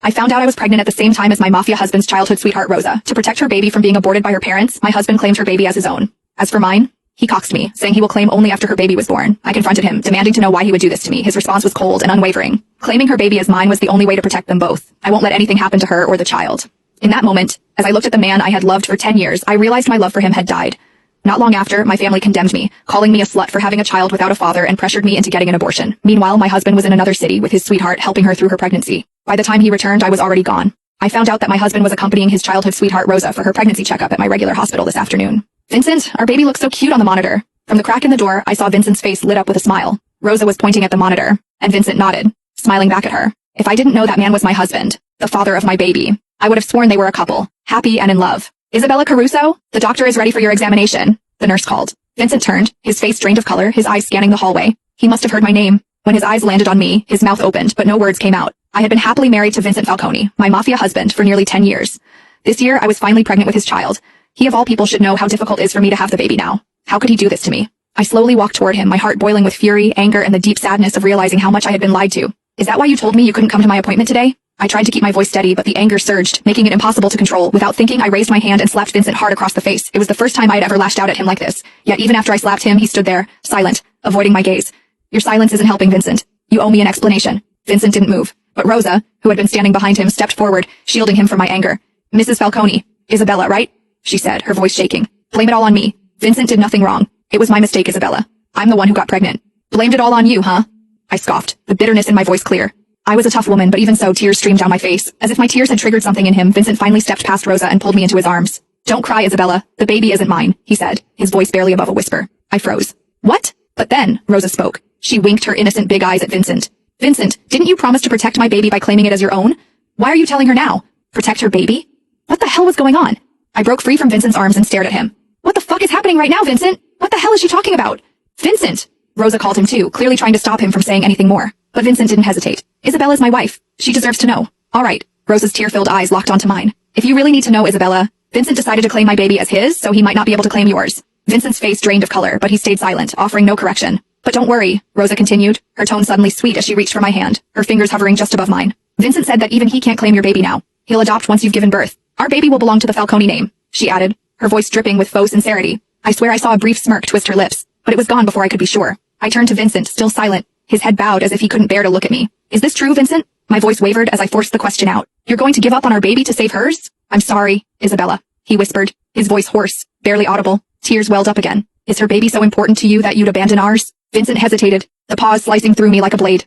I found out I was pregnant at the same time as my mafia husband's childhood sweetheart Rosa. To protect her baby from being aborted by her parents, my husband claimed her baby as his own. As for mine, he coxed me, saying he will claim only after her baby was born. I confronted him, demanding to know why he would do this to me. His response was cold and unwavering. Claiming her baby as mine was the only way to protect them both. I won't let anything happen to her or the child. In that moment, as I looked at the man I had loved for 10 years, I realized my love for him had died. Not long after, my family condemned me, calling me a slut for having a child without a father and pressured me into getting an abortion. Meanwhile, my husband was in another city with his sweetheart helping her through her pregnancy. By the time he returned, I was already gone. I found out that my husband was accompanying his childhood sweetheart Rosa for her pregnancy checkup at my regular hospital this afternoon. Vincent, our baby looks so cute on the monitor. From the crack in the door, I saw Vincent's face lit up with a smile. Rosa was pointing at the monitor, and Vincent nodded, smiling back at her. If I didn't know that man was my husband, the father of my baby, I would have sworn they were a couple, happy and in love. Isabella Caruso, the doctor is ready for your examination, the nurse called. Vincent turned, his face drained of color, his eyes scanning the hallway. He must have heard my name. When his eyes landed on me, his mouth opened, but no words came out. I had been happily married to Vincent Falcone, my mafia husband, for nearly 10 years. This year, I was finally pregnant with his child. He of all people should know how difficult it is for me to have the baby now. How could he do this to me? I slowly walked toward him, my heart boiling with fury, anger, and the deep sadness of realizing how much I had been lied to. Is that why you told me you couldn't come to my appointment today? I tried to keep my voice steady, but the anger surged, making it impossible to control. Without thinking, I raised my hand and slapped Vincent hard across the face. It was the first time I had ever lashed out at him like this. Yet even after I slapped him, he stood there, silent, avoiding my gaze. Your silence isn't helping, Vincent. You owe me an explanation. Vincent didn't move, but Rosa, who had been standing behind him, stepped forward, shielding him from my anger. Mrs. Falcone, Isabella, right? She said, her voice shaking. Blame it all on me. Vincent did nothing wrong. It was my mistake, Isabella. I'm the one who got pregnant. Blamed it all on you, huh? I scoffed, the bitterness in my voice clear. I was a tough woman, but even so, tears streamed down my face. As if my tears had triggered something in him, Vincent finally stepped past Rosa and pulled me into his arms. Don't cry, Isabella. The baby isn't mine, he said, his voice barely above a whisper. I froze. What? But then, Rosa spoke. She winked her innocent big eyes at Vincent. Vincent, didn't you promise to protect my baby by claiming it as your own? Why are you telling her now? Protect her baby? What the hell was going on? I broke free from Vincent's arms and stared at him. What the fuck is happening right now, Vincent? What the hell is she talking about? Vincent! Rosa called him too, clearly trying to stop him from saying anything more. But Vincent didn't hesitate. Isabella's my wife. She deserves to know. All right. Rosa's tear-filled eyes locked onto mine. If you really need to know, Isabella, Vincent decided to claim my baby as his, so he might not be able to claim yours. Vincent's face drained of color, but he stayed silent, offering no correction. But don't worry, Rosa continued, her tone suddenly sweet as she reached for my hand, her fingers hovering just above mine. Vincent said that even he can't claim your baby now. He'll adopt once you've given birth. Our baby will belong to the Falcone name, she added, her voice dripping with faux sincerity. I swear I saw a brief smirk twist her lips, but it was gone before I could be sure. I turned to Vincent, still silent, his head bowed as if he couldn't bear to look at me. Is this true, Vincent? My voice wavered as I forced the question out. You're going to give up on our baby to save hers? I'm sorry, Isabella, he whispered, his voice hoarse, barely audible. Tears welled up again. Is her baby so important to you that you'd abandon ours? Vincent hesitated, the pause slicing through me like a blade.